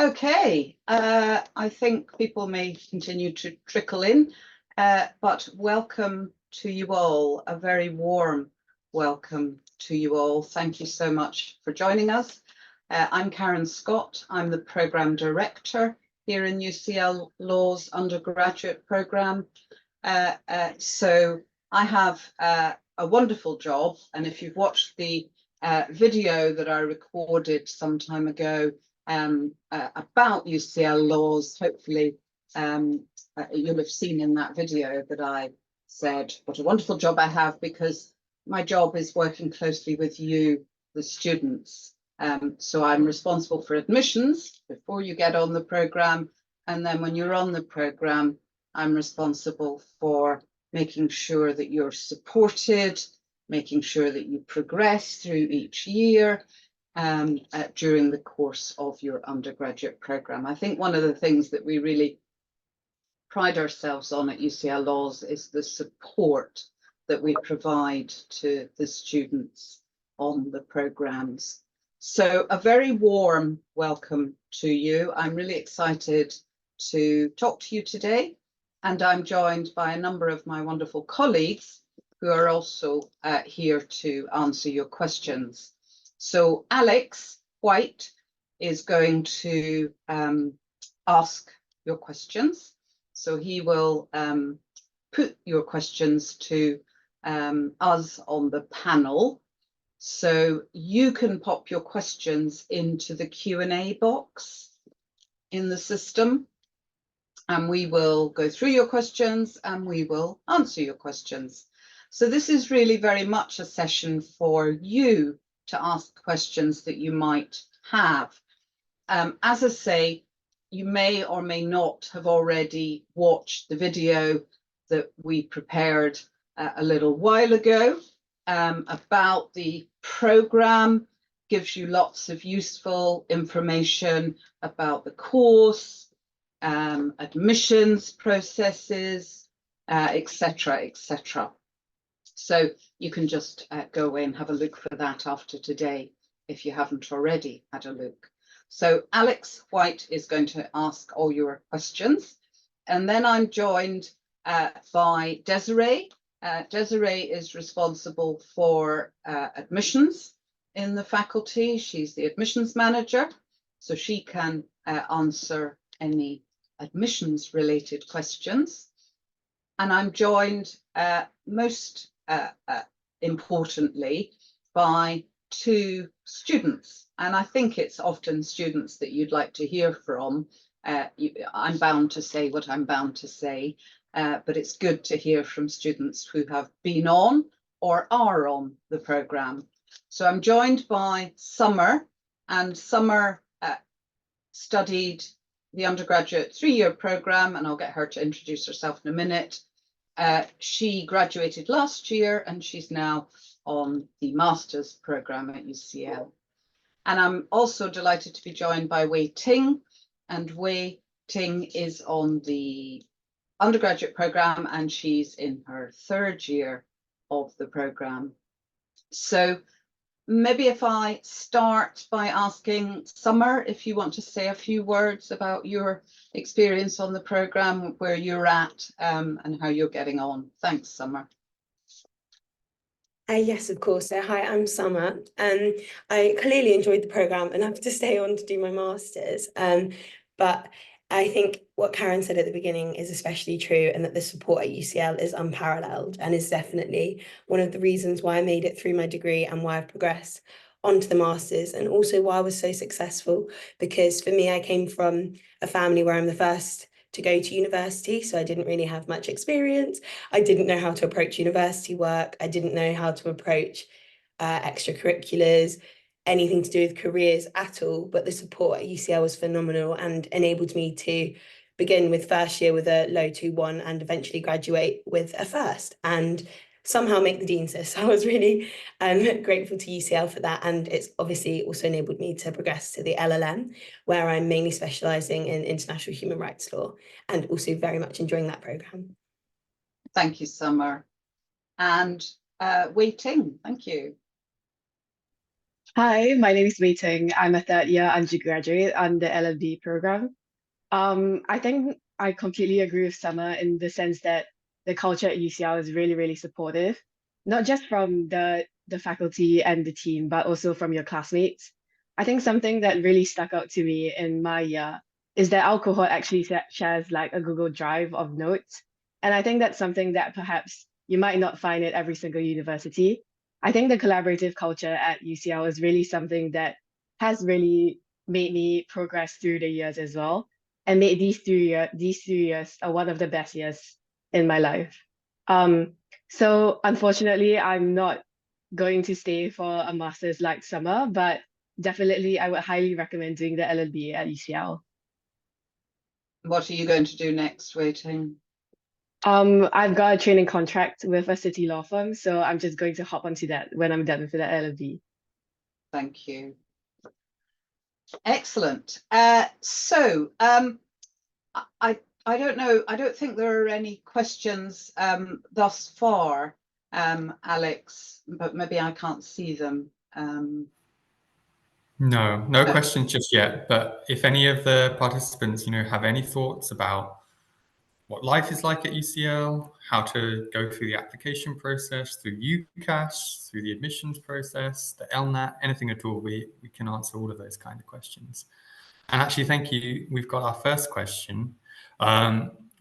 Okay, I think people may continue to trickle in, but welcome to you all, a very warm welcome to you all. Thank you so much for joining us. I'm Karen Scott. I'm the Programme Director here in UCL Law's undergraduate programme. So I have a wonderful job, and if you've watched the video that I recorded some time ago about UCL Laws, hopefully you'll have seen in that video that I said what a wonderful job I have, because my job is working closely with you, the students. So I'm responsible for admissions before you get on the programme, and then when you're on the programme, I'm responsible for making sure that you're supported, making sure that you progress through each year during the course of your undergraduate programme. I think one of the things that we really pride ourselves on at UCL Laws is the support that we provide to the students on the programmes. So a very warm welcome to you. I'm really excited to talk to you today, and I'm joined by a number of my wonderful colleagues who are also here to answer your questions. So Alex White is going to ask your questions. So he will put your questions to us on the panel. So you can pop your questions into the Q&A box in the system, and we will go through your questions and we will answer your questions. So this is really very much a session for you to ask questions that you might have. As I say, you may or may not have already watched the video that we prepared a little while ago about the programme. Gives you lots of useful information about the course, admissions processes, etc., etc. So you can just go away and have a look for that after today, if you haven't already had a look. So Alex White is going to ask all your questions, and then I'm joined by Desiree. Desiree is responsible for admissions in the faculty. She's the admissions manager, so she can answer any admissions related questions. And I'm joined most importantly by two students, and I think it's often students that you'd like to hear from. I'm bound to say what I'm bound to say, but it's good to hear from students who have been on or are on the programme. So I'm joined by Summer, and Summer studied the undergraduate 3-year programme, and I'll get her to introduce herself in a minute. She graduated last year and she's now on the master's programme at UCL. And I'm also delighted to be joined by Wei Ting, and Wei Ting is on the undergraduate programme and she's in her 3rd year of the programme. So maybe if I start by asking Summer if you want to say a few words about your experience on the programme, where you're at and how you're getting on. Thanks, Summer. Yes, of course. So hi, I'm Summer. I clearly enjoyed the programme and have to stay on to do my master's. But I think what Karen said at the beginning is especially true, and that the support at UCL is unparalleled and is definitely one of the reasons why I made it through my degree and why I've progressed onto the master's, and also why I was so successful. Because for me, I came from a family where I'm the first to go to university, so I didn't really have much experience. I didn't know how to approach university work. I didn't know how to approach extracurriculars, anything to do with careers at all, but the support at UCL was phenomenal and enabled me to begin with first year with a low 2-1 and eventually graduate with a first and somehow make the Dean's List. So I was really grateful to UCL for that, and it's obviously also enabled me to progress to the LLM, where I'm mainly specialising in international human rights law, and also very much enjoying that programme. Thank you, Summer. And Wei Ting, thank you. Hi, my name is Wei Ting. I'm a third year undergraduate on the LLB program. I think I completely agree with Summer in the sense that the culture at UCL is really, really supportive, not just from the faculty and the team, but also from your classmates. I think something that really stuck out to me in my year is that our cohort actually shares like a Google Drive of notes. And I think that's something that perhaps you might not find at every single university. I think the collaborative culture at UCL is really something that has really made me progress through the years as well and made these 3 years are one of the best years in my life. So unfortunately, I'm not going to stay for a master's like Summer, but definitely I would highly recommend doing the LLB at UCL. What are you going to do next, Wei Ting? I've got a training contract with a city law firm, so I'm just going to hop onto that when I'm done with the LLB. Thank you. Excellent. I don't know. I don't think there are any questions thus far, Alex, but maybe I can't see them. No questions just yet. But if any of the participants, have any thoughts about what life is like at UCL, how to go through the application process, through UCAS, through the admissions process, the LNAT, anything at all, we can answer all of those kind of questions. And actually, thank you. We've got our first question,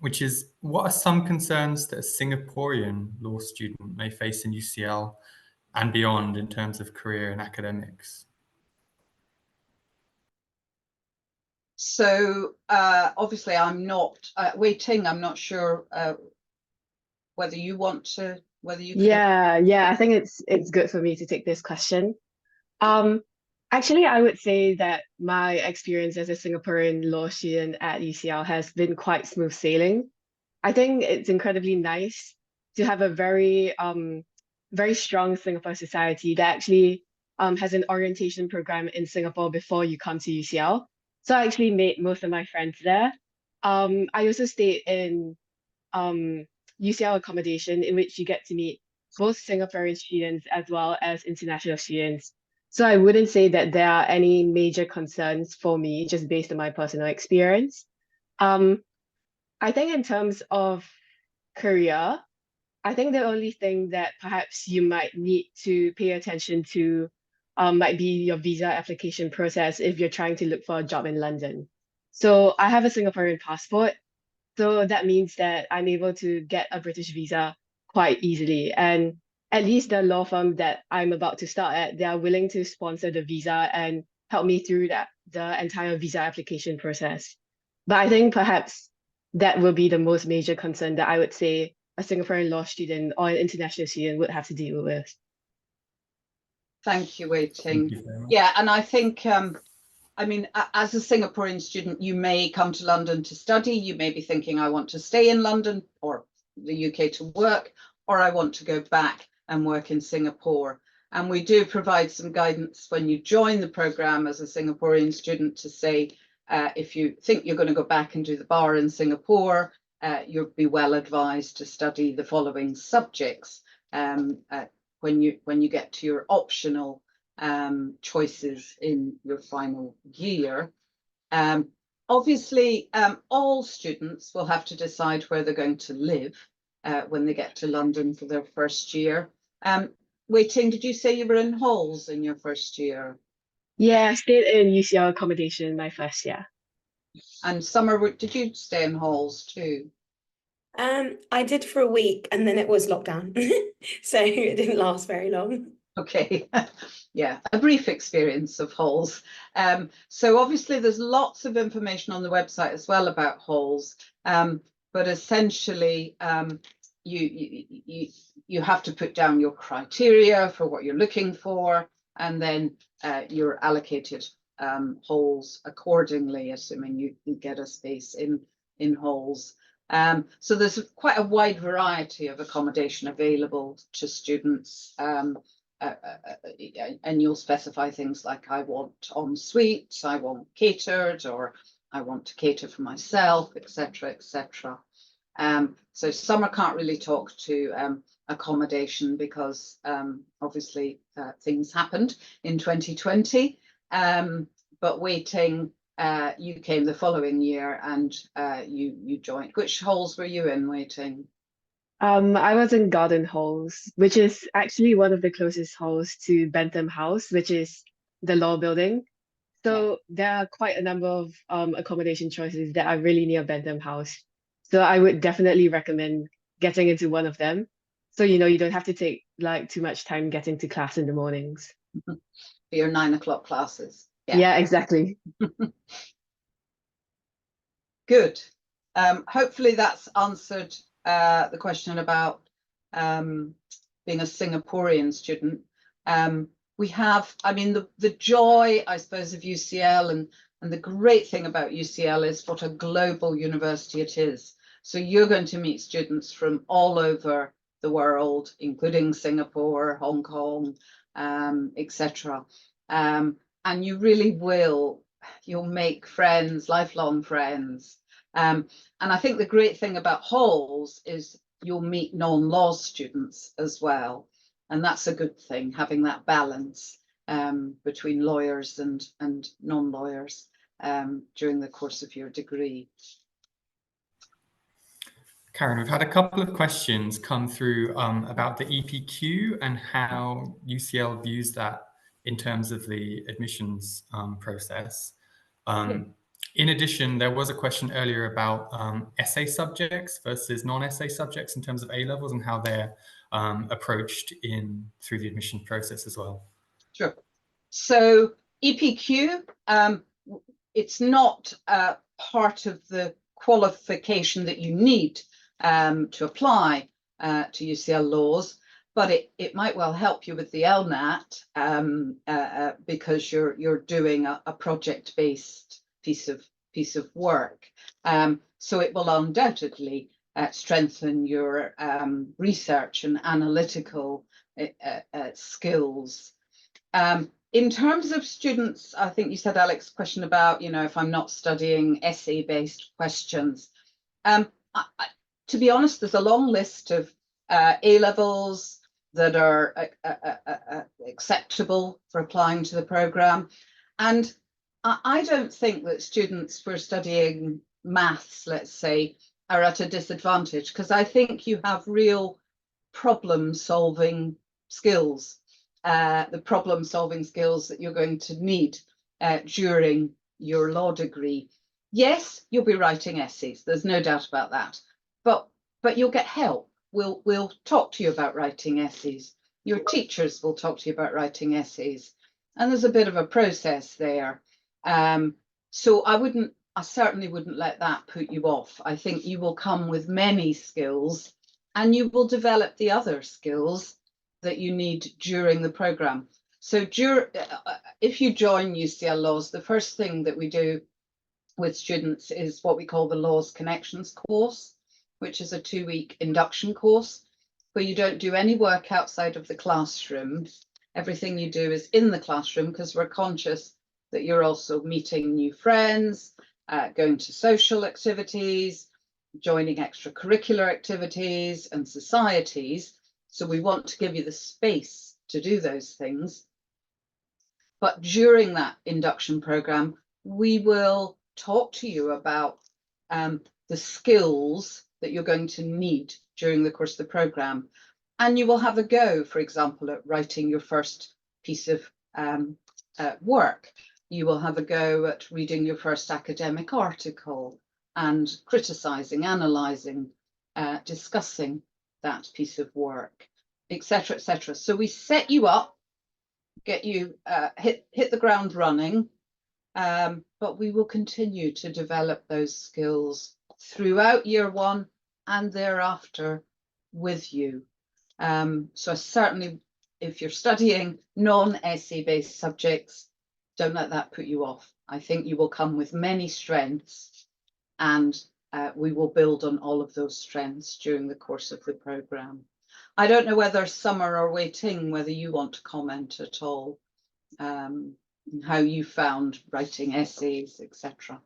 which is, what are some concerns that a Singaporean law student may face in UCL and beyond in terms of career and academics? So obviously I'm not Wei Ting, I'm not sure whether you want to, whether you can. Yeah, I think it's good for me to take this question. Actually, I would say that my experience as a Singaporean law student at UCL has been quite smooth sailing. I think it's incredibly nice to have a very strong Singapore society that actually has an orientation program in Singapore before you come to UCL. So I actually made most of my friends there. I also stayed in UCL accommodation in which you get to meet both Singaporean students as well as international students. So I wouldn't say that there are any major concerns for me just based on my personal experience. Um, I think in terms of career, I think the only thing that perhaps you might need to pay attention to might be your visa application process if you're trying to look for a job in London. So I have a Singaporean passport, so that means that I'm able to get a British visa quite easily. And at least the law firm that I'm about to start at, they are willing to sponsor the visa and help me through the entire visa application process. But I think perhaps that will be the most major concern that I would say a Singaporean law student or an international student would have to deal with. Thank you, Wei Ting. Thank you very much. Yeah, and I think I mean, as a Singaporean student, you may come to London to study. You may be thinking, I want to stay in London or the UK to work, or I want to go back and work in Singapore. And we do provide some guidance when you join the program as a Singaporean student to say, if you think you're going to go back and do the bar in Singapore, you'll be well advised to study the following subjects when you get to your optional choices in your final year. Obviously, all students will have to decide where they're going to live when they get to London for their first year. Wei Ting, did you say you were in halls in your first year? Yeah, I stayed in UCL accommodation my first year. And Summer, did you stay in halls too? I did for a week and then it was lockdown. So it didn't last very long. Okay, yeah, a brief experience of halls. So obviously there's lots of information on the website as well about halls, but essentially you have to put down your criteria for what you're looking for, and then you're allocated halls accordingly, assuming you get a space in halls. So there's quite a wide variety of accommodation available to students. And you'll specify things like, I want en suite, I want catered, or I want to cater for myself, etc., etc. So Summer can't really talk to accommodation because obviously things happened in 2020. But waiting, you came the following year and you joined. Which halls were you in waiting? I was in Garden Halls, which is actually one of the closest halls to Bentham House, which is the law building. So there are quite a number of accommodation choices that are really near Bentham House. So I would definitely recommend getting into one of them. So, you know, you don't have to take like too much time getting to class in the mornings. For your 9 o'clock classes. Yeah, exactly. Good. Hopefully that's answered the question about being a Singaporean student. We have, I mean, the joy, I suppose, of UCL and the great thing about UCL is what a global university it is. So you're going to meet students from all over the world, including Singapore, Hong Kong, etc. And you really will, you'll make friends, lifelong friends. And I think the great thing about halls is you'll meet non-law students as well. And that's a good thing, having that balance between lawyers and non-lawyers during the course of your degree. Karen, we've had a couple of questions come through about the EPQ and how UCL views that in terms of the admissions process. In addition, there was a question earlier about essay subjects versus non-essay subjects in terms of A-levels and how they're approached through the admission process as well. Sure. So EPQ, it's not part of the qualification that you need to apply to UCL laws, but it might well help you with the LNAT because you're doing a project-based piece of work. So it will undoubtedly strengthen your research and analytical skills. In terms of students, I think you said, Alex, question about, you know, if I'm not studying essay-based questions. To be honest, there's a long list of A-levels that are acceptable for applying to the programme. And I don't think that students who are studying maths, let's say, are at a disadvantage, because I think you have real problem-solving skills, the problem-solving skills that you're going to need during your law degree. Yes, you'll be writing essays, there's no doubt about that, but you'll get help. We'll talk to you about writing essays. Your teachers will talk to you about writing essays, and there's a bit of a process there. So I certainly wouldn't let that put you off. I think you will come with many skills and you will develop the other skills that you need during the programme. So if you join UCL Laws, the first thing that we do with students is what we call the Laws Connections course, which is a 2-week induction course where you don't do any work outside of the classroom. Everything you do is in the classroom, because we're conscious that you're also meeting new friends, going to social activities, joining extracurricular activities and societies. So we want to give you the space to do those things. But during that induction programme, we will talk to you about the skills that you're going to need during the course of the programme. And you will have a go, for example, at writing your first piece of work. You will have a go at reading your first academic article and criticising, analysing, discussing that piece of work, etc., etc. So we set you up, get you hit the ground running, but we will continue to develop those skills throughout year 1 and thereafter with you. So certainly, if you're studying non-essay based subjects, don't let that put you off. I think you will come with many strengths, and we will build on all of those strengths during the course of the programme. I don't know whether Summer or Wei Ting, whether you want to comment at all, how you found writing essays, etc.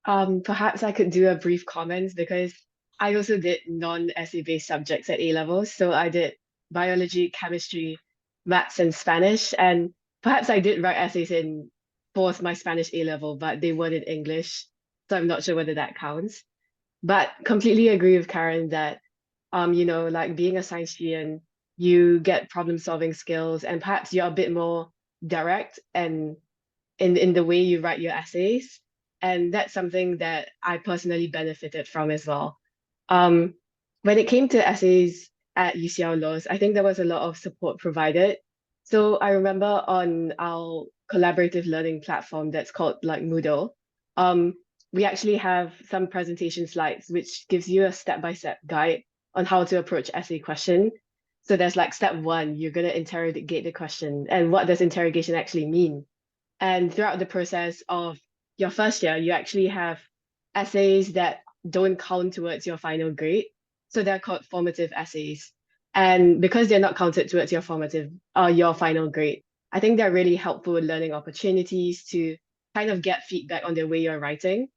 Perhaps I could do a brief comment, because I also did non-essay based subjects at A levels. So I did biology, chemistry, maths, and Spanish. And perhaps I did write essays in both my Spanish A level, but they weren't in English. So I'm not sure whether that counts. But completely agree with Karen that like being a science student, you get problem solving skills and perhaps you're a bit more direct and in the way you write your essays. And that's something that I personally benefited from as well. When it came to essays at UCL Laws, I think there was a lot of support provided. So I remember on our collaborative learning platform that's called like Moodle, we actually have some presentation slides which gives you a step-by-step guide on how to approach essay question. So there's like step one, you're going to interrogate the question. And what does interrogation actually mean? And throughout the process of your first year, you actually have essays that don't count towards your final grade. So they're called formative essays. And because they're not counted towards your your final grade, I think they're really helpful learning opportunities to kind of get feedback on the way you're writing.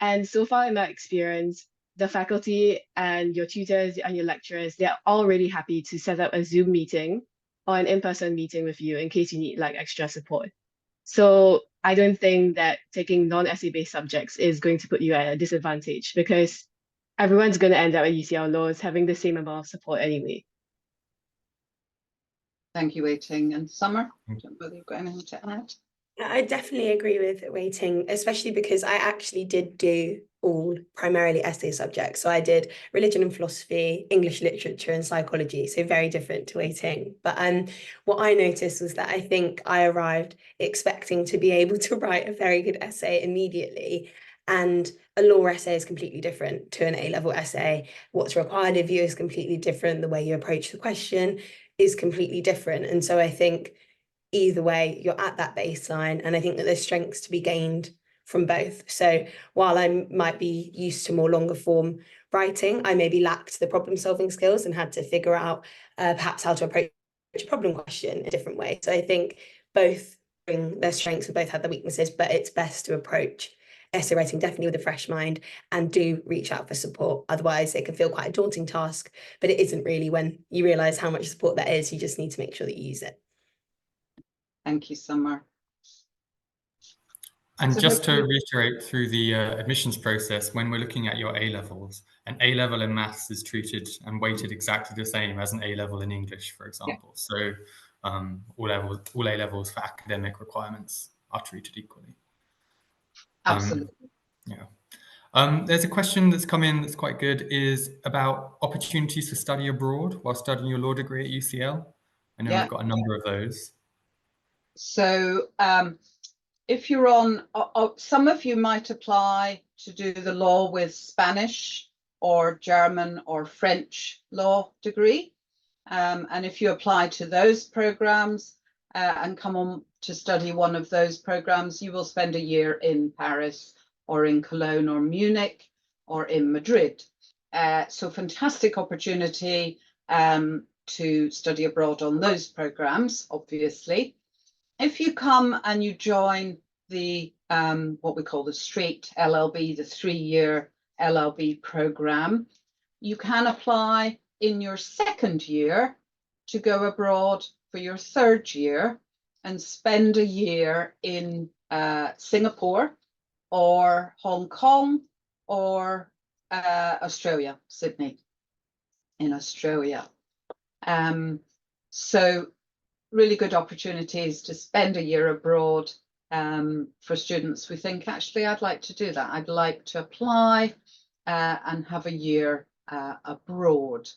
And so far in my experience, the faculty and your tutors and your lecturers, they're all really happy to set up a Zoom meeting or an in-person meeting with you in case you need like extra support. So I don't think that taking non-essay based subjects is going to put you at a disadvantage because everyone's going to end up at UCL Laws having the same amount of support anyway. Thank you, Wei Ting. And Summer, I don't know whether you've got anything to add? I definitely agree with Wei Ting, especially because I actually did do all primarily essay subjects. So I did religion and philosophy, English literature and psychology. So very different to Wei Ting. But what I noticed was that I think I arrived expecting to be able to write a very good essay immediately. And a law essay is completely different to an A-level essay. What's required of you is completely different. The way you approach the question is completely different. And so I think either way, you're at that baseline. And I think that there's strengths to be gained from both. So while I might be used to more longer form writing, I maybe lacked the problem solving skills and had to figure out perhaps how to approach a problem question in a different way. So I think both bring their strengths and both have their weaknesses, but it's best to approach essay writing definitely with a fresh mind and do reach out for support. Otherwise, it can feel quite a daunting task, but it isn't really when you realize how much support that is. You just need to make sure that you use it. Thank you, Summer. And So just to hopefully- reiterate through the admissions process, when we're looking at your A-levels, an A-level in maths is treated and weighted exactly the same as an A-level in English, for example. So all A-levels for academic requirements are treated equally. Absolutely. There's a question that's come in that's quite good, is about opportunities to study abroad while studying your law degree at UCL. I know we've got a number of those. So if you're on, some of you might apply to do the law with Spanish or German or French law degree. And if you apply to those programs and come on to study one of those programs, you will spend a year in Paris or in Cologne or Munich or in Madrid. So fantastic opportunity to study abroad on those programs, obviously. If you come and you join the what we call the straight LLB, the 3-year LLB program, you can apply in your second year to go abroad for your third year and spend a year in Singapore or Hong Kong or Australia, Sydney in Australia. So really good opportunities to spend a year abroad for students who think, actually, I'd like to do that. I'd like to apply and have a year abroad.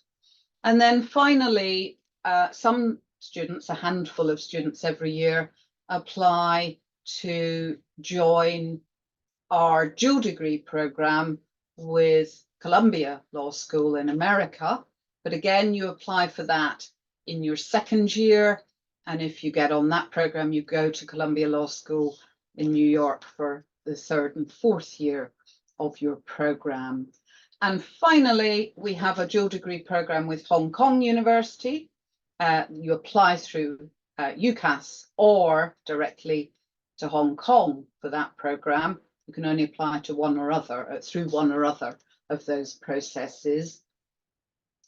And then finally, some students, a handful of students every year, apply to join our dual degree program with Columbia Law School in America. But again, you apply for that in your second year. And if you get on that program, you go to Columbia Law School in New York for the third and fourth year of your program. And finally, we have a dual degree program with Hong Kong University. You apply through UCAS or directly to Hong Kong for that program. You can only apply to one or other, through one or other of those processes.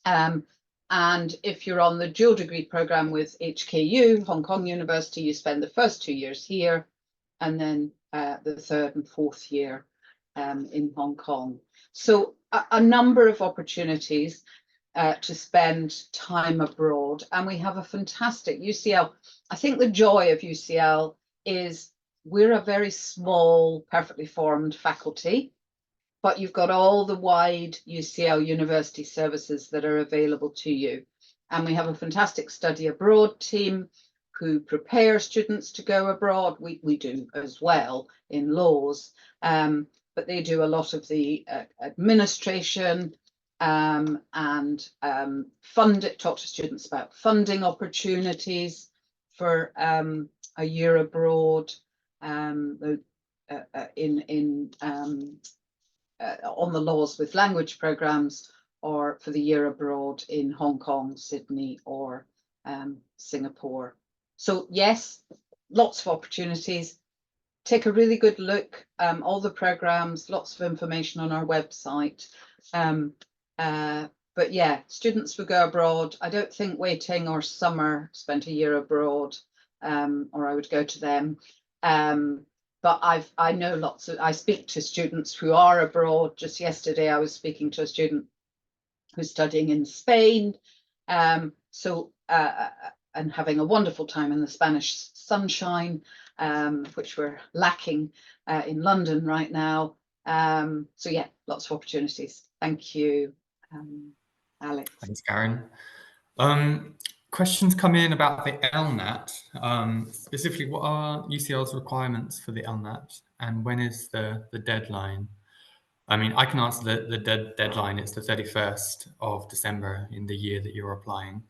And if you're on the dual degree program with HKU, Hong Kong University, you spend the first 2 years here, and then the 3rd and 4th year in Hong Kong. So a number of opportunities to spend time abroad. And we have a fantastic UCL. I think the joy of UCL is we're a very small, perfectly formed faculty, but you've got all the wide UCL university services that are available to you. And we have a fantastic study abroad team who prepare students to go abroad. We do as well in laws, but they do a lot of the administration and talk to students about funding opportunities for a year abroad on the laws with language programs, or for the year abroad in Hong Kong, Sydney, or Singapore. So yes, lots of opportunities. Take a really good look. All the programs, lots of information on our website. But yeah, students who go abroad, I don't think Waiting or Summer spent a year abroad, or I would go to them. But I know lots of, I speak to students who are abroad. Just yesterday, I was speaking to a student who's studying in Spain. And having a wonderful time in the Spanish sunshine, which we're lacking in London right now. So yeah, lots of opportunities. Thank you, Alex. Thanks, Karen. Questions come in about the LNAT. Specifically, what are UCL's requirements for the LNAT, and when is the deadline? I mean, I can answer the deadline. It's the 31st of December in the year that you're applying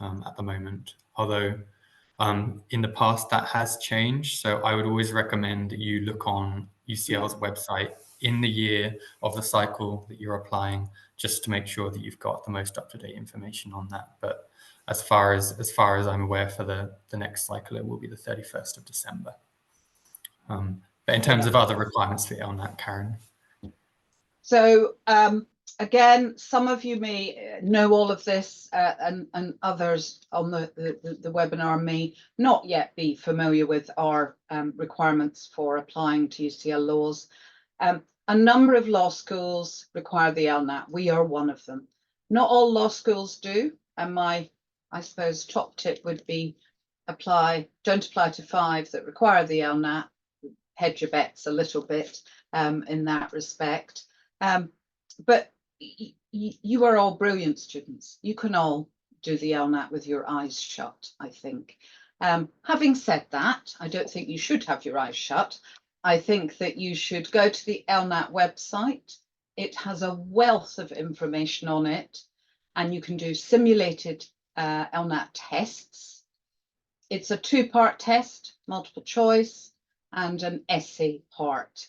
at the moment. Although in the past that has changed. So I would always recommend that you look on UCL's website in the year of the cycle that you're applying, just to make sure that you've got the most up-to-date information on that. But as far as I'm aware, for the next cycle, it will be the 31st of December. But in terms of other requirements for LNAT, Karen. So again, some of you may know all of this, and others on the webinar may not yet be familiar with our requirements for applying to UCL laws. A number of law schools require the LNAT. We are one of them. Not all law schools do, and I suppose top tip would be don't apply to 5 that require the LNAT. Hedge your bets a little bit in that respect. But you are all brilliant students. You can all do the LNAT with your eyes shut, I think. Having said that, I don't think you should have your eyes shut. I think that you should go to the LNAT website. It has a wealth of information on it, and you can do simulated LNAT tests. It's a 2-part test, multiple choice, and an essay part.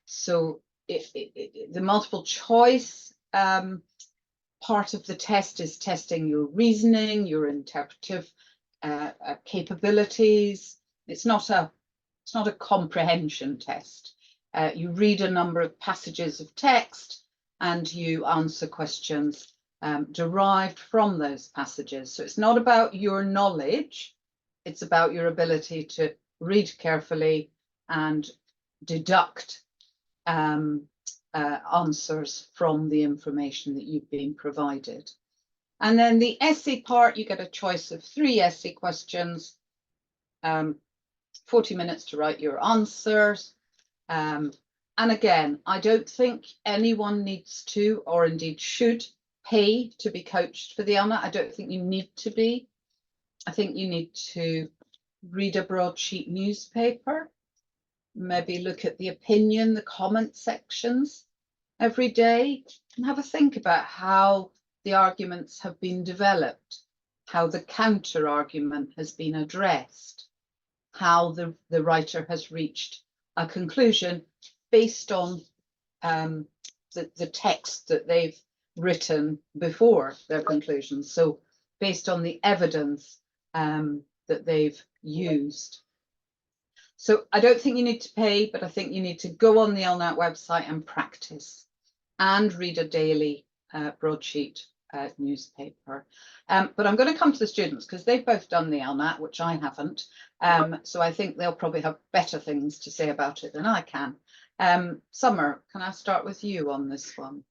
So the multiple choice part of the test is testing your reasoning, your interpretive capabilities. It's not a comprehension test. You read a number of passages of text and you answer questions derived from those passages. So it's not about your knowledge, it's about your ability to read carefully and deduct answers from the information that you've been provided. And then the essay part, you get a choice of 3 essay questions, 40 minutes to write your answers. And again, I don't think anyone needs to, or indeed should, pay to be coached for the LNAT. I don't think you need to be. I think you need to read a broadsheet newspaper, maybe look at the opinion, the comment sections every day, and have a think about how the arguments have been developed, how the counter argument has been addressed, how the writer has reached a conclusion based on the text that they've written before their conclusions. So based on the evidence that they've used. So I don't think you need to pay, but I think you need to go on the LNAT website and practice. and read a daily broadsheet newspaper. But I'm going to come to the students because they've both done the LNAT, which I haven't. So I think they'll probably have better things to say about it than I can. Summer, can I start with you on this one?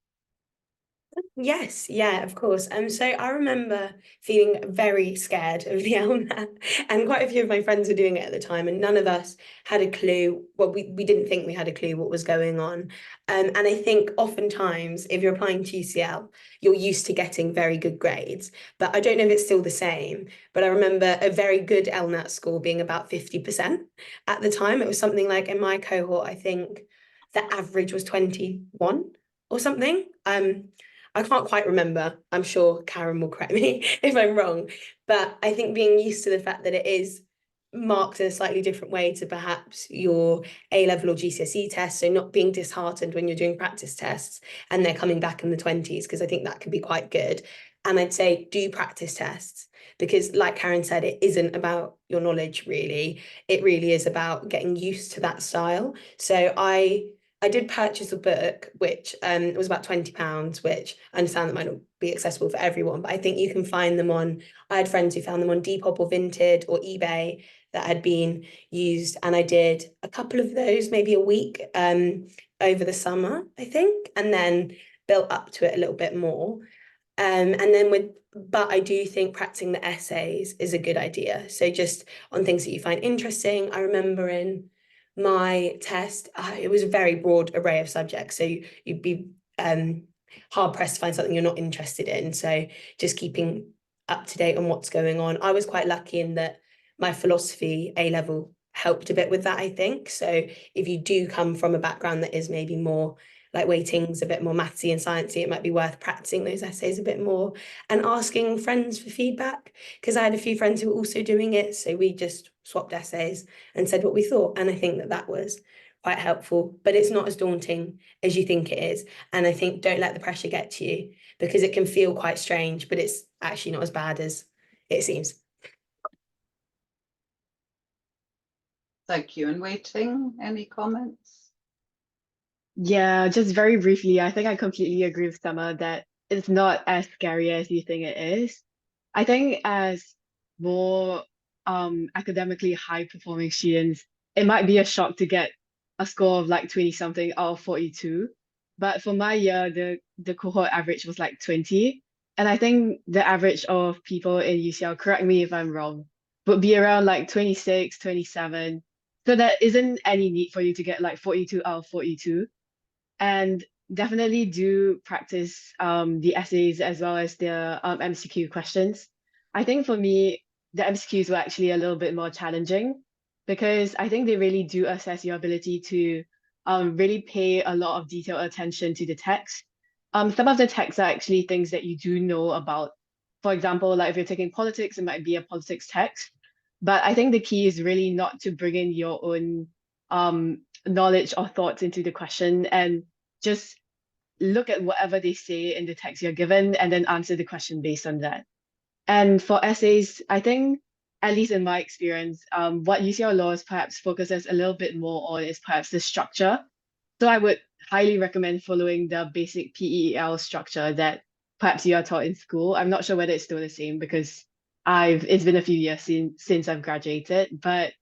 Yes, yeah, of course. So I remember feeling very scared of the LNAT, and quite a few of my friends were doing it at the time, and none of us had a clue. Well, we didn't think we had a clue what was going on. And I think oftentimes, if you're applying to UCL, you're used to getting very good grades. But I don't know if it's still the same. But I remember a very good LNAT score being about 50% at the time. It was something like in my cohort, I think the average was 21 or something. I can't quite remember. I'm sure Karen will correct me if I'm wrong. But I think being used to the fact that it is marked in a slightly different way to perhaps your A-level or GCSE tests, so not being disheartened when you're doing practice tests and they're coming back in the 20s, because I think that can be quite good. And I'd say do practice tests, because like Karen said, it isn't about your knowledge really. It really is about getting used to that style. So I did purchase a book, which was about £20, which I understand that might not be accessible for everyone, but I think you can find them on, I had friends who found them on Depop or Vinted or eBay that had been used. And I did a couple of those, maybe a week over the summer, I think, and then built up to it a little bit more. But I do think practicing the essays is a good idea. So just on things that you find interesting. I remember in my test, it was a very broad array of subjects. So you'd be hard pressed to find something you're not interested in. So just keeping up to date on what's going on. I was quite lucky in that my philosophy A-level helped a bit with that, I think. So if you do come from a background that is maybe more like weightings a bit more mathsy and sciencey, it might be worth practicing those essays a bit more and asking friends for feedback, because I had a few friends who were also doing it, so we just swapped essays and said what we thought, and I think that was quite helpful. But it's not as daunting as you think it is, and I think don't let the pressure get to you, because it can feel quite strange, but it's actually not as bad as it seems. Thank you. And Waiting, any comments? Yeah, just very briefly, I think I completely agree with Summer that it's not as scary as you think it is. I think as more academically high performing students, it might be a shock to get a score of like 20 something out of 42. But for my year, the cohort average was like 20. And I think the average of people in UCL, correct me if I'm wrong, would be around like 26, 27. So there isn't any need for you to get like 42 out of 42. And definitely do practice the essays as well as the MCQ questions. I think for me, the MCQs were actually a little bit more challenging because I think they really do assess your ability to really pay a lot of detailed attention to the text. Some of the texts are actually things that you do know about. For example, like if you're taking politics, it might be a politics text. But I think the key is really not to bring in your own knowledge or thoughts into the question and just look at whatever they say in the text you're given and then answer the question based on that. And for essays, I think, at least in my experience, what UCL Laws perhaps focuses a little bit more on is perhaps the structure. So I would highly recommend following the basic PEL structure that perhaps you are taught in school. I'm not sure whether it's still the same because it's been a few years since I've graduated, but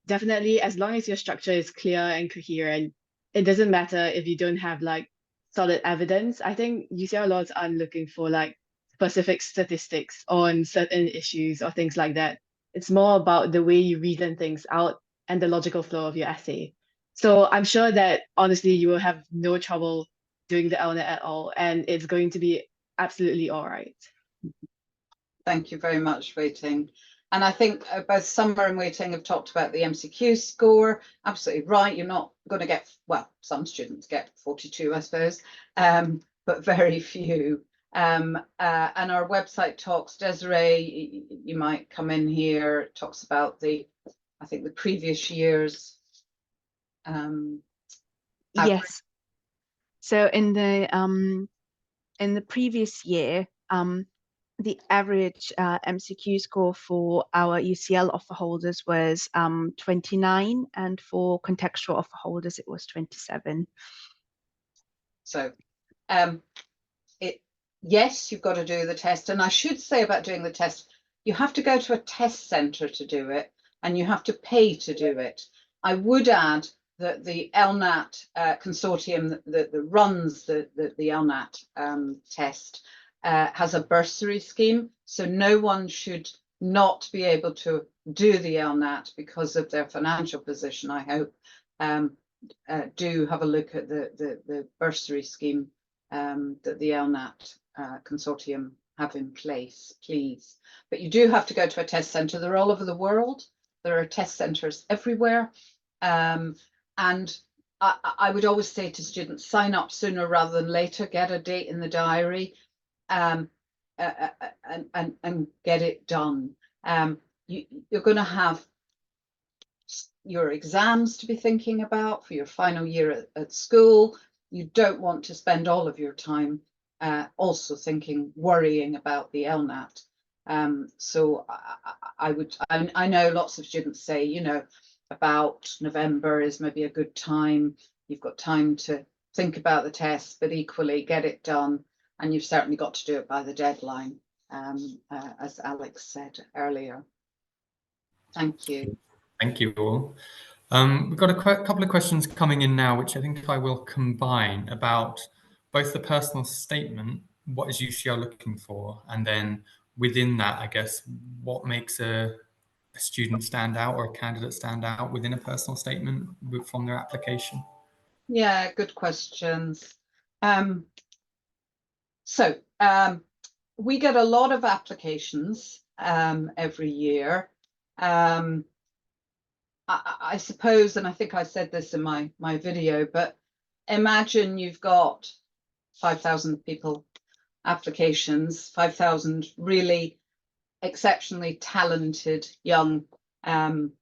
definitely as long as your structure is clear and coherent, it doesn't matter if you don't have like solid evidence. I think UCL laws aren't looking for like specific statistics on certain issues or things like that. It's more about the way you reason things out and the logical flow of your essay. So I'm sure that honestly, you will have no trouble doing the LNAT at all, and it's going to be absolutely all right. Thank you very much, Waiting. And I think both Summer and Waiting have talked about the MCQ score. Absolutely right. You're not going to get, well, some students get 42, I suppose, but very few. And our website talks, Desiree, you might come in here, talks about I think the previous years. Yes. So in the previous year, the average MCQ score for our UCL offer holders was 29, and for contextual offer holders it was 27. So Yes, you've got to do the test. And I should say about doing the test, you have to go to a test centre to do it, and you have to pay to do it. I would add that the LNAT consortium that runs the LNAT test has a bursary scheme, so no one should not be able to do the LNAT because of their financial position. I hope do have a look at the bursary scheme that the LNAT consortium have in place, please. But you do have to go to a test centre. They're all over the world. There are test centres everywhere. And I would always say to students, sign up sooner rather than later, get a date in the diary, and get it done. You're going to have your exams to be thinking about for your final year at school. You don't want to spend all of your time also worrying about the LNAT. So I know lots of students say, you know, about November is maybe a good time. You've got time to think about the test, but equally get it done. And you've certainly got to do it by the deadline, as Alex said earlier. Thank you. Thank you all. We've got a couple of questions coming in now, which I think I will combine, about both the personal statement, what is UCL looking for, and then within that, I guess, what makes a student stand out or a candidate stand out within a personal statement from their application? Yeah, good questions. We get a lot of applications every year. I suppose, and I think I said this in my video, but imagine you've got 5,000 applications, 5,000 really exceptionally talented young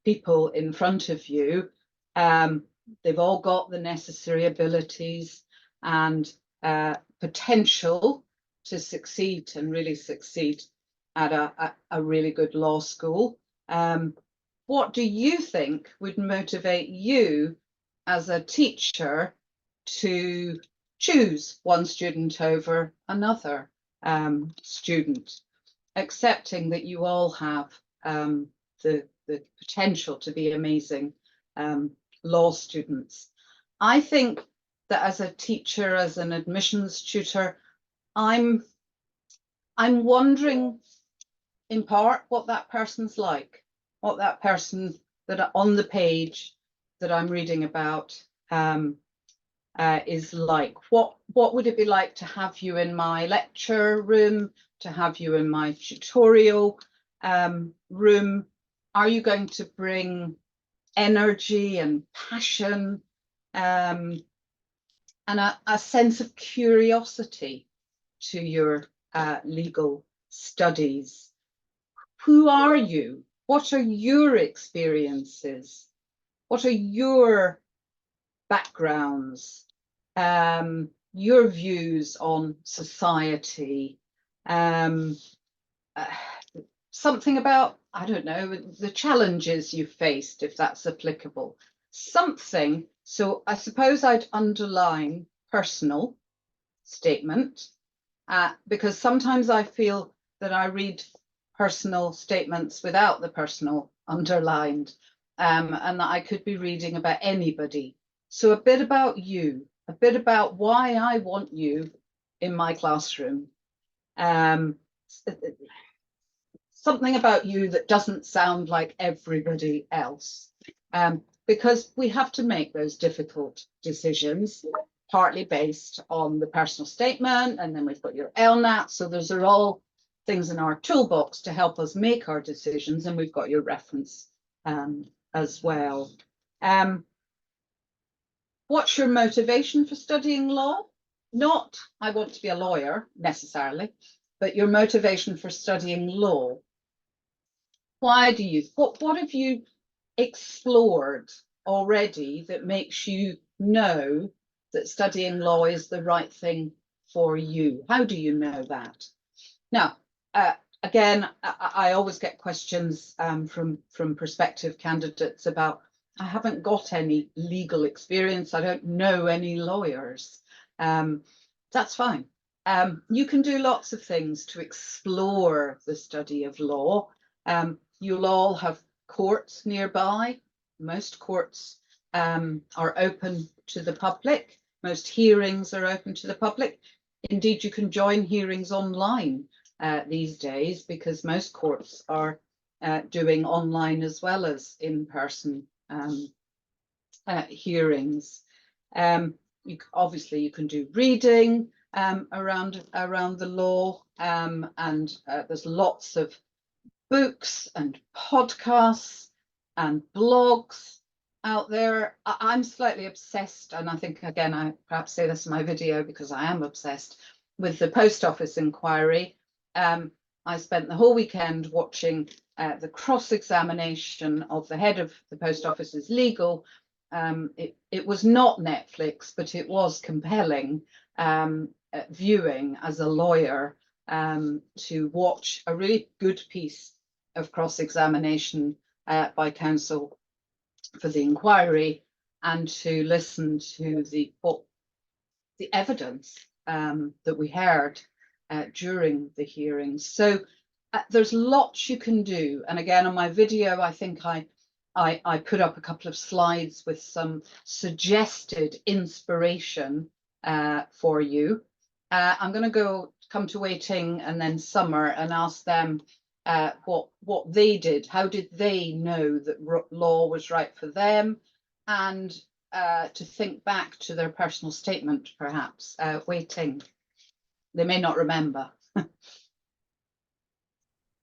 people in front of you. They've all got the necessary abilities and potential to succeed and really succeed at a really good law school. What do you think would motivate you as a teacher to choose one student over another student, accepting that you all have the potential to be amazing law students? I think that as a teacher, as an admissions tutor, I'm wondering in part what that person's like, what that person that on the page that I'm reading about is like. What would it be like to have you in my lecture room, to have you in my tutorial room? Are you going to bring energy and passion and a sense of curiosity to your legal studies? Who are you? What are your experiences? What are your backgrounds? Your views on society? Something about, I don't know, the challenges you faced, if that's applicable. Something. So I suppose I'd underline personal statement, because sometimes I feel that I read personal statements without the personal underlined, and that I could be reading about anybody. So a bit about you, a bit about why I want you in my classroom. Something about you that doesn't sound like everybody else, because we have to make those difficult decisions, partly based on the personal statement, and then we've got your LNAT. So those are all things in our toolbox to help us make our decisions, and we've got your reference as well. What's your motivation for studying law? Not, I want to be a lawyer necessarily, but your motivation for studying law. Why do you, what have you explored already that makes you know that studying law is the right thing for you? How do you know that? Now, again, I always get questions from prospective candidates about, I haven't got any legal experience, I don't know any lawyers. That's fine. You can do lots of things to explore the study of law. You'll all have courts nearby. Most courts are open to the public. Most hearings are open to the public. Indeed, you can join hearings online these days, because most courts are doing online as well as in-person hearings. Obviously you can do reading around the law, and there's lots of books and podcasts and blogs out there. I'm slightly obsessed, and I think, again, I perhaps say this in my video because I am obsessed with the Post Office inquiry. I spent the whole weekend watching the cross-examination of the head of the Post Office's legal. It was not Netflix, but it was compelling viewing as a lawyer, to watch a really good piece of cross-examination by counsel for the inquiry, and to listen to the evidence that we heard during the hearings. So there's lots you can do. And again, on my video, I think I put up a couple of slides with some suggested inspiration for you. I'm going to come to Wei Ting and then Summer and ask them what they did. How did they know that law was right for them? And to think back to their personal statement, perhaps. Wei Ting. They may not remember.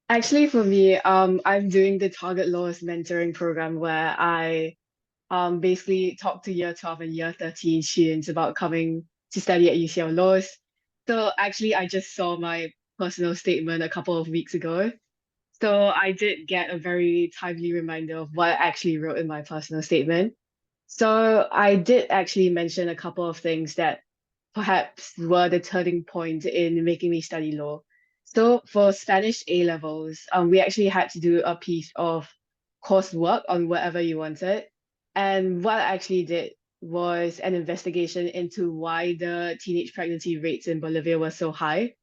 Actually, for me, I'm doing the Target Laws mentoring program where I basically talk to year 12 and year 13 students about coming to study at UCL Laws. So actually, I just saw my personal statement a couple of weeks ago. So I did get a very timely reminder of what I actually wrote in my personal statement. So I did actually mention a couple of things that perhaps were the turning point in making me study law. So for Spanish A levels, we actually had to do a piece of coursework on whatever you wanted. And what I actually did was an investigation into why the teenage pregnancy rates in Bolivia were so high.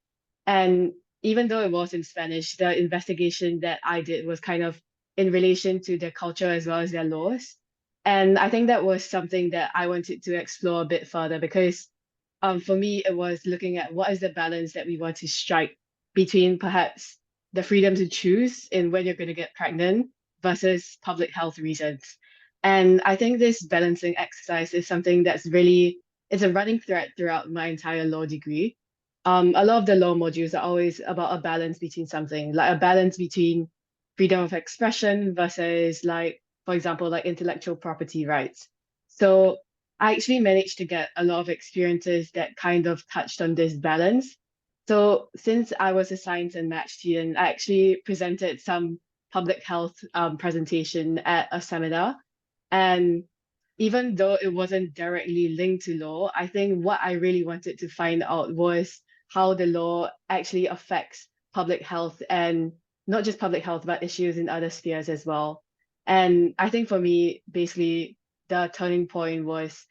And even though it was in Spanish, the investigation that I did was kind of in relation to their culture as well as their laws. And I think that was something that I wanted to explore a bit further, because for me, it was looking at what is the balance that we want to strike between perhaps the freedom to choose in when you're going to get pregnant versus public health reasons. And I think this balancing exercise is something that's really, it's a running thread throughout my entire law degree. A lot of the law modules are always about a balance between something, like a balance between freedom of expression versus, like, for example, like intellectual property rights. So I actually managed to get a lot of experiences that kind of touched on this balance. So since I was a science and math student, I actually presented some public health presentation at a seminar. And even though it wasn't directly linked to law, I think what I really wanted to find out was how the law actually affects public health, and not just public health, but issues in other spheres as well. And I think for me, basically, the turning point was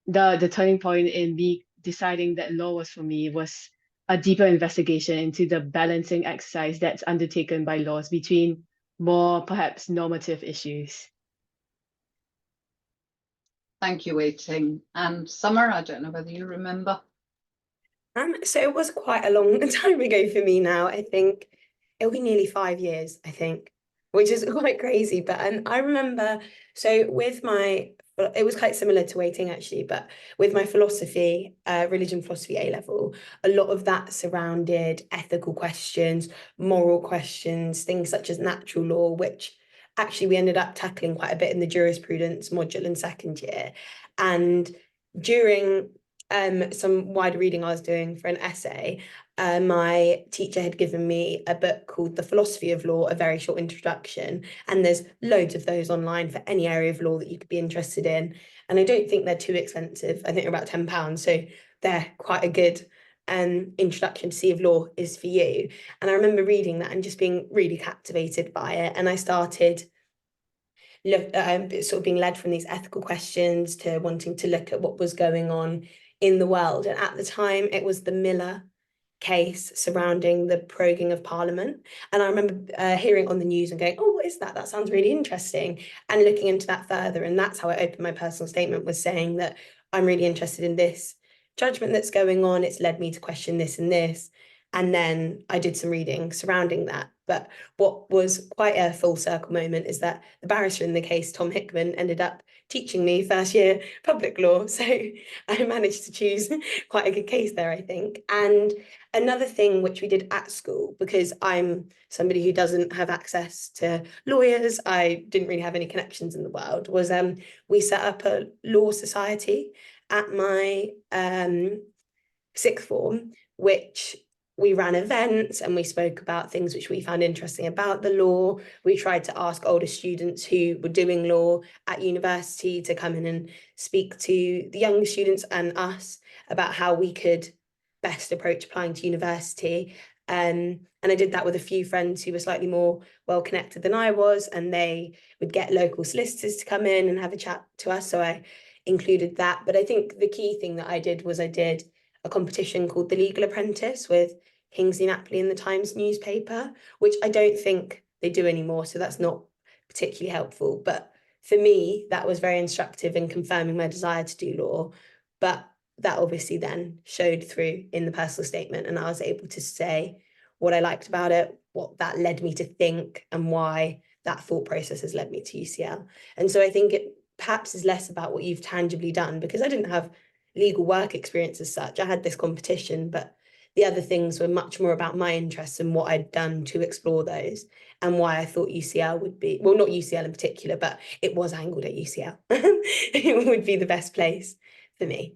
the turning point in me deciding that law was for me was a deeper investigation into the balancing exercise that's undertaken by laws between more perhaps normative issues. Thank you, Wei Ting. And Summer, I don't know whether you remember. So it was quite a long time ago for me now. I think it'll be nearly 5 years, I think, which is quite crazy. But I remember, so with my, it was quite similar to Wei Ting actually, but with my philosophy, religion philosophy A level, a lot of that surrounded ethical questions, moral questions, things such as natural law, which actually we ended up tackling quite a bit in the jurisprudence module in second year. And during some wider reading I was doing for an essay, my teacher had given me a book called The Philosophy of Law, A Very Short Introduction, and there's loads of those online for any area of law that you could be interested in, and I don't think they're too expensive. I think they're about £10, so they're quite a good introduction to see if law is for you. And I remember reading that and just being really captivated by it, and I started sort of being led from these ethical questions to wanting to look at what was going on in the world. And at the time, it was the Miller case surrounding the proroguing of Parliament. And I remember hearing on the news and going, oh, what is that? That sounds really interesting. And looking into that further. And that's how I opened my personal statement, was saying that I'm really interested in this judgment that's going on. It's led me to question this and this. And then I did some reading surrounding that. But what was quite a full circle moment is that the barrister in the case, Tom Hickman, ended up teaching me first year public law. So I managed to choose quite a good case there, I think. And another thing which we did at school, because I'm somebody who doesn't have access to lawyers, I didn't really have any connections in the world, was we set up a law society at my sixth form, which we ran events and we spoke about things which we found interesting about the law. We tried to ask older students who were doing law at university to come in and speak to the younger students and us about how we could best approach applying to university. And I did that with a few friends who were slightly more well connected than I was, and they would get local solicitors to come in and have a chat to us. So I included that. But I think the key thing that I did was I did a competition called The Legal Apprentice with Kingsley Napley in the Times newspaper, which I don't think they do anymore, so that's not particularly helpful. But for me, that was very instructive in confirming my desire to do law. But that obviously then showed through in the personal statement, and I was able to say what I liked about it, what that led me to think, and why that thought process has led me to UCL. And so I think it perhaps is less about what you've tangibly done, because I didn't have legal work experience as such. I had this competition, but the other things were much more about my interests and what I'd done to explore those, and why I thought UCL would be, well, not UCL in particular, but it was angled at UCL. It would be the best place for me.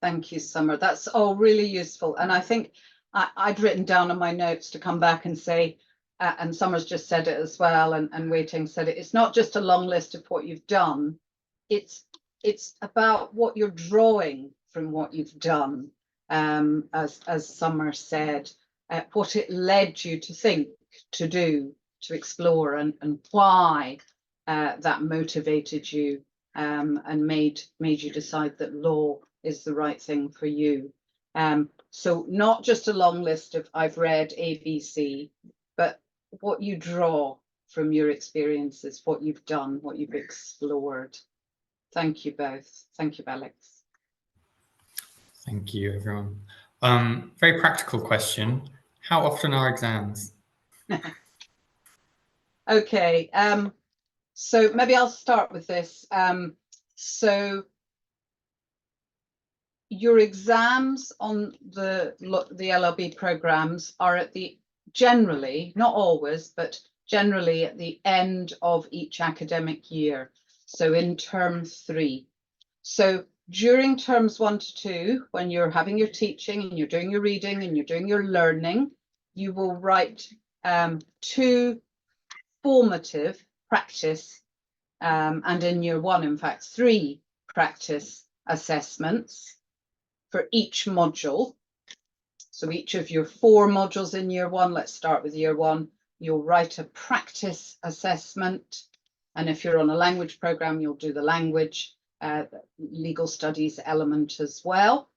Thank you, Summer. That's all really useful. And I think I'd written down on my notes to come back and say, and Summer's just said it as well, and Waiting said it, it's not just a long list of what you've done. It's about what you're drawing from what you've done, as Summer said, what it led you to think, to do, to explore, and why that motivated you, and made you decide that law is the right thing for you. So not just a long list of I've read ABC, but what you draw from your experiences, what you've done, what you've explored. Thank you both. Thank you, Alex. Thank you, everyone. Very practical question. How often are exams? Okay, so maybe I'll start with this. So your exams on the LLB programs are at the, generally, not always, but generally at the end of each academic year. So in term 3. So during terms 1 to 2, when you're having your teaching and you're doing your reading and you're doing your learning, you will write 2 formative practice, and in year 1, in fact, 3 practice assessments for each module. So each of your 4 modules in year 1, let's start with year 1, you'll write a practice assessment. And if you're on a language program, you'll do the language, legal studies element as well.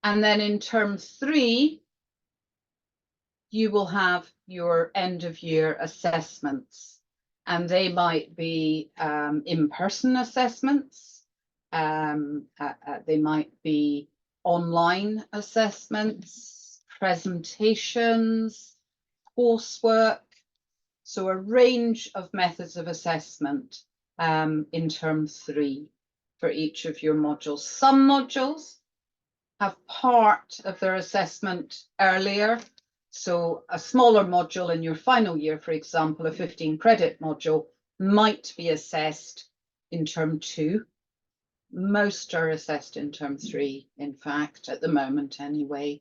And then in term 3, you will have your end of year assessments, and they might be in-person assessments, they might be online assessments, presentations, coursework. So a range of methods of assessment in term 3 for each of your modules. Some modules have part of their assessment earlier. So a smaller module in your final year, for example, a 15 credit module, might be assessed in term 2. Most are assessed in term 3, in fact, at the moment anyway,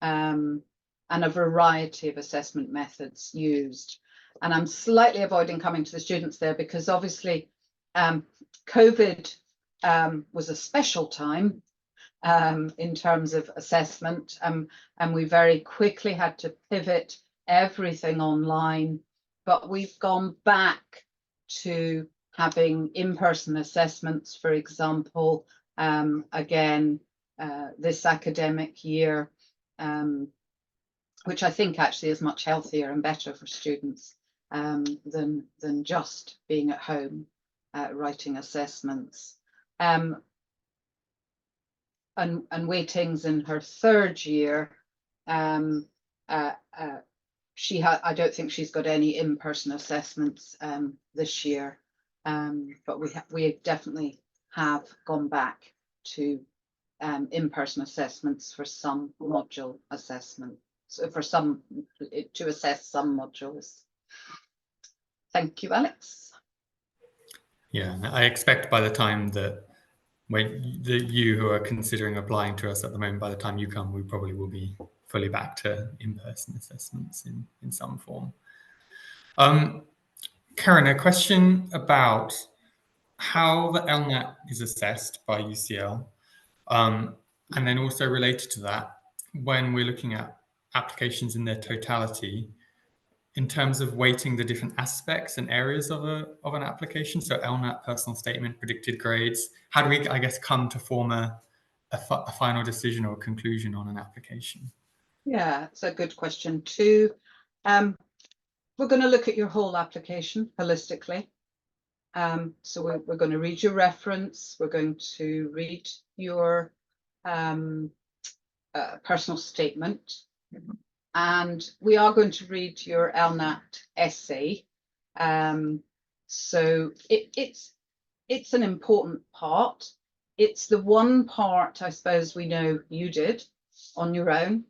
and a variety of assessment methods used. And I'm slightly avoiding coming to the students there because obviously COVID was a special time in terms of assessment, and we very quickly had to pivot everything online, but we've gone back to having in-person assessments, for example, again this academic year, which I think actually is much healthier and better for students than just being at home writing assessments. And Waiting's in her 3rd year. I don't think she's got any in-person assessments this year, but we definitely have gone back to in-person assessments for some module assessment, so to assess some modules. Thank you, Alex. Yeah, I expect by the time that you who are considering applying to us at the moment, by the time you come, we probably will be fully back to in-person assessments in some form. Karen, a question about how the LNAT is assessed by UCL, and then also related to that, when we're looking at applications in their totality, in terms of weighting the different aspects and areas of an application, so LNAT, personal statement, predicted grades, how do we, I guess, come to form a final decision or conclusion on an application? Yeah, it's a good question too. We're going to look at your whole application holistically. So we're going to read your reference, we're going to read your personal statement, and we are going to read your LNAT essay. So it's an important part. It's the one part, I suppose, we know you did on your own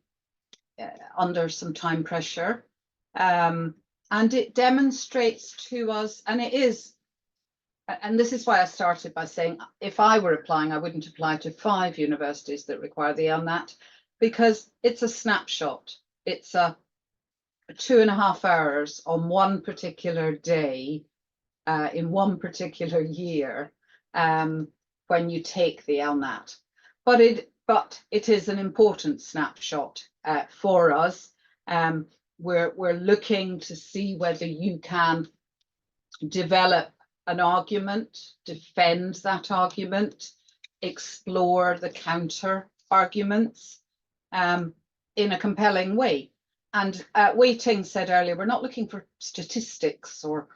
under some time pressure. And it demonstrates to us, and it is, and this is why I started by saying, if I were applying, I wouldn't apply to 5 universities that require the LNAT, because it's a snapshot. It's a 2.5 hours on one particular day in one particular year when you take the LNAT. But it is an important snapshot for us. We're looking to see whether you can develop an argument, defend that argument, explore the counter arguments in a compelling way. And Waiting said earlier, we're not looking for statistics or,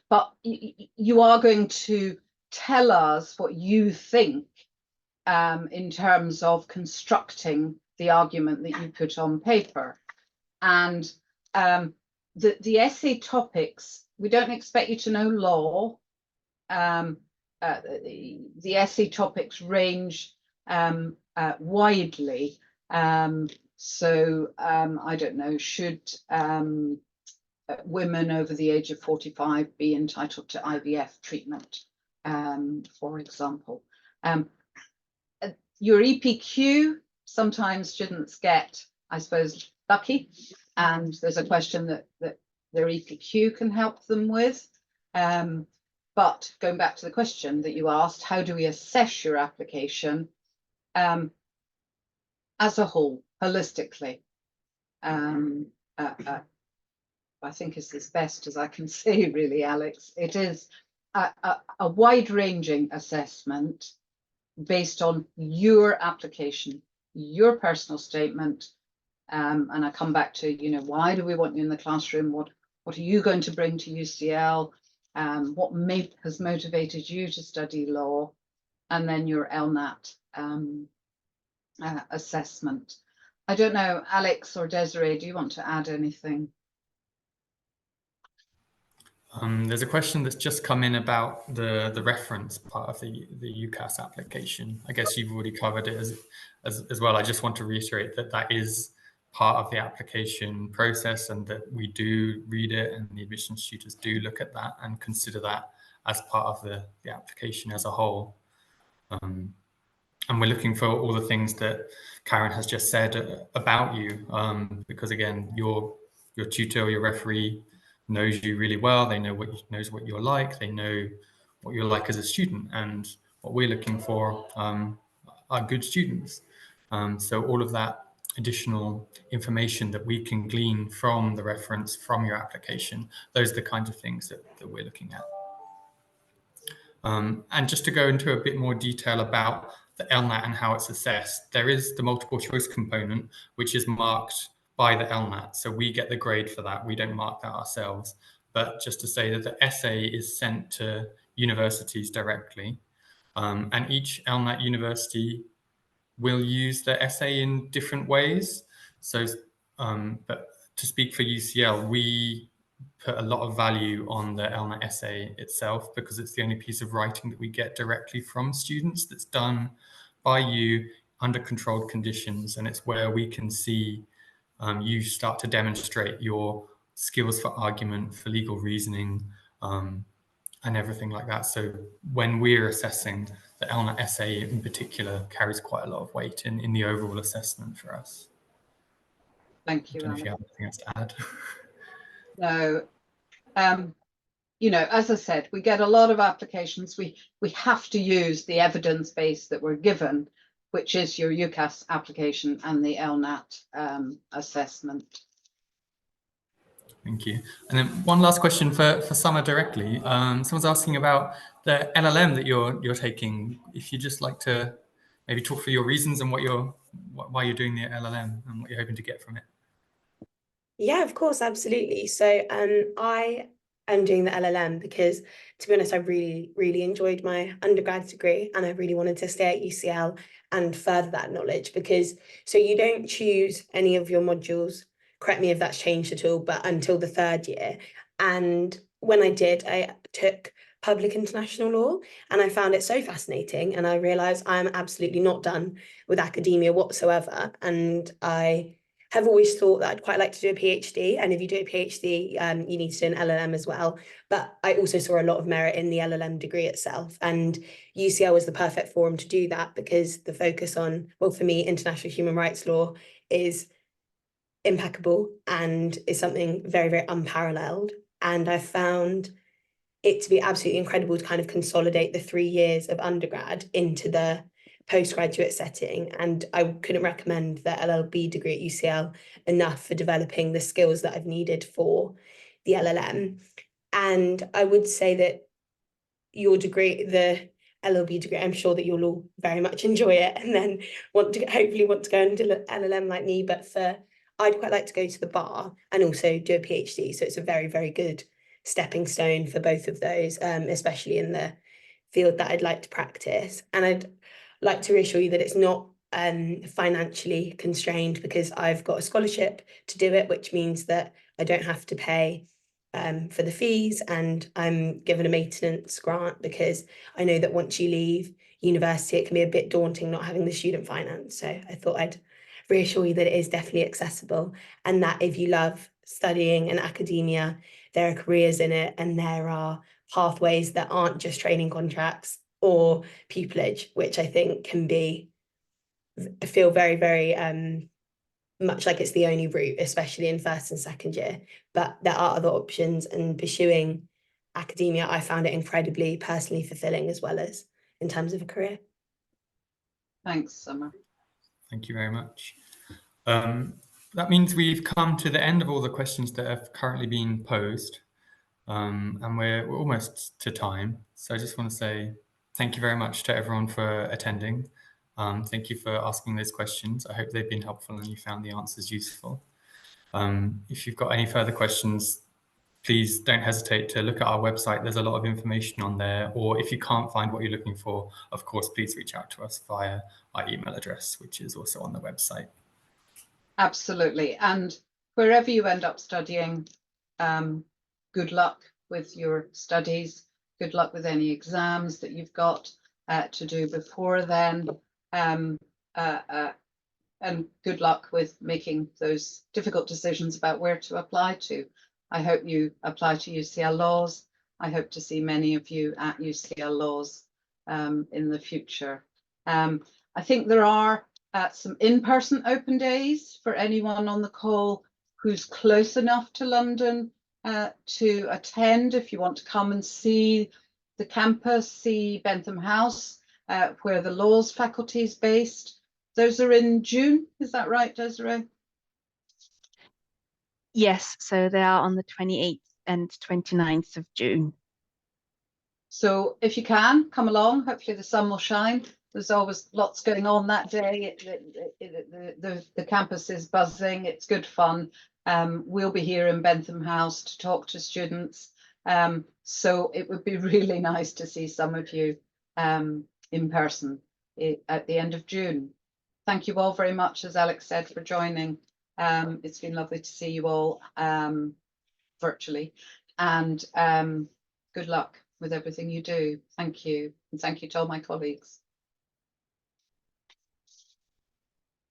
but you are going to tell us what you think in terms of constructing the argument that you put on paper. And the essay topics, we don't expect you to know law. The essay topics range widely. So I don't know, should women over the age of 45 be entitled to IVF treatment, for example. Your EPQ, sometimes students get, I suppose, lucky, and there's a question that their EPQ can help them with. But going back to the question that you asked, how do we assess your application as a whole, holistically? I think it's as best as I can say, really, Alex. It is a wide-ranging assessment based on your application, your personal statement. And I come back to, why do we want you in the classroom? What are you going to bring to UCL? What has motivated you to study law? And then your LNAT assessment. I don't know, Alex or Desiree, do you want to add anything? There's a question that's just come in about the reference part of the UCAS application. I guess you've already covered it as well. I just want to reiterate that is part of the application process, and that we do read it, and the admissions tutors do look at that and consider that as part of the application as a whole. And we're looking for all the things that Karen has just said about you, because again, your tutor, your referee knows you really well. They know knows what you're like. They know what you're like as a student, and what we're looking for are good students. So all of that additional information that we can glean from the reference, from your application, those are the kinds of things that we're looking at. And just to go into a bit more detail about the LNAT and how it's assessed, there is the multiple choice component, which is marked by the LNAT. So we get the grade for that. We don't mark that ourselves. But just to say that the essay is sent to universities directly, and each LNAT university will use the essay in different ways. So, but to speak for UCL, we put a lot of value on the LNAT essay itself because it's the only piece of writing that we get directly from students that's done by you under controlled conditions. And it's where we can see you start to demonstrate your skills for argument, for legal reasoning, and everything like that. So when we're assessing, the LNAT essay in particular carries quite a lot of weight in the overall assessment for us. Thank you, I don't know if you Alex. have anything else to add. No, you know, as I said, we get a lot of applications. We have to use the evidence base that we're given, which is your UCAS application and the LNAT assessment. Thank you. And then one last question for Summer directly. Someone's asking about the LLM that you're taking. If you'd just like to maybe talk through your reasons and why you're doing the LLM and what you're hoping to get from it. Yeah, of course, absolutely. So I am doing the LLM because, to be honest, I really enjoyed my undergrad degree and I really wanted to stay at UCL and further that knowledge because so you don't choose any of your modules, correct me if that's changed at all, but until the third year. And when I did, I took public international law and I found it so fascinating and I realized I'm absolutely not done with academia whatsoever. And I have always thought that I'd quite like to do a PhD. And if you do a PhD, you need to do an LLM as well. But I also saw a lot of merit in the LLM degree itself. And UCL was the perfect forum to do that because the focus on, well, for me, international human rights law is impeccable and is something very unparalleled. And I found it to be absolutely incredible to kind of consolidate the 3 years of undergrad into the postgraduate setting. And I couldn't recommend the LLB degree at UCL enough for developing the skills that I've needed for the LLM. And I would say that your degree, the LLB degree, I'm sure that you'll all very much enjoy it and then hopefully want to go and do LLM like me. But I'd quite like to go to the bar and also do a PhD. So it's a very good stepping stone for both of those, especially in the field that I'd like to practice. And I'd like to reassure you that it's not financially constrained because I've got a scholarship to do it, which means that I don't have to pay for the fees, and I'm given a maintenance grant because I know that once you leave university, it can be a bit daunting not having the student finance. So I thought I'd reassure you that it is definitely accessible and that if you love studying in academia, there are careers in it and there are pathways that aren't just training contracts or pupillage, which I think can feel very much like it's the only route, especially in first and second year. But there are other options, and pursuing academia, I found it incredibly personally fulfilling as well as in terms of a career. Thanks, Summer. Thank you very much. That means we've come to the end of all the questions that have currently been posed, and we're almost to time. So I just want to say thank you very much to everyone for attending. Thank you for asking those questions. I hope they've been helpful and you found the answers useful. If you've got any further questions, please don't hesitate to look at our website. There's a lot of information on there. Or if you can't find what you're looking for, of course, please reach out to us via our email address, which is also on the website. Absolutely. And wherever you end up studying, good luck with your studies. Good luck with any exams that you've got to do before then. And good luck with making those difficult decisions about where to apply to. I hope you apply to UCL Laws. I hope to see many of you at UCL Laws in the future. I think there are some in-person open days for anyone on the call who's close enough to London to attend. If you want to come and see the campus, see Bentham House, where the laws faculty is based. Those are in June, is that right, Desiree? Yes, so they are on the 28th and 29th of June. So if you can, come along. Hopefully the sun will shine. There's always lots going on that day. The campus is buzzing. It's good fun. We'll be here in Bentham House to talk to students. So it would be really nice to see some of you in person at the end of June. Thank you all very much, as Alex said, for joining. It's been lovely to see you all virtually, and good luck with everything you do. Thank you, and thank you to all my colleagues.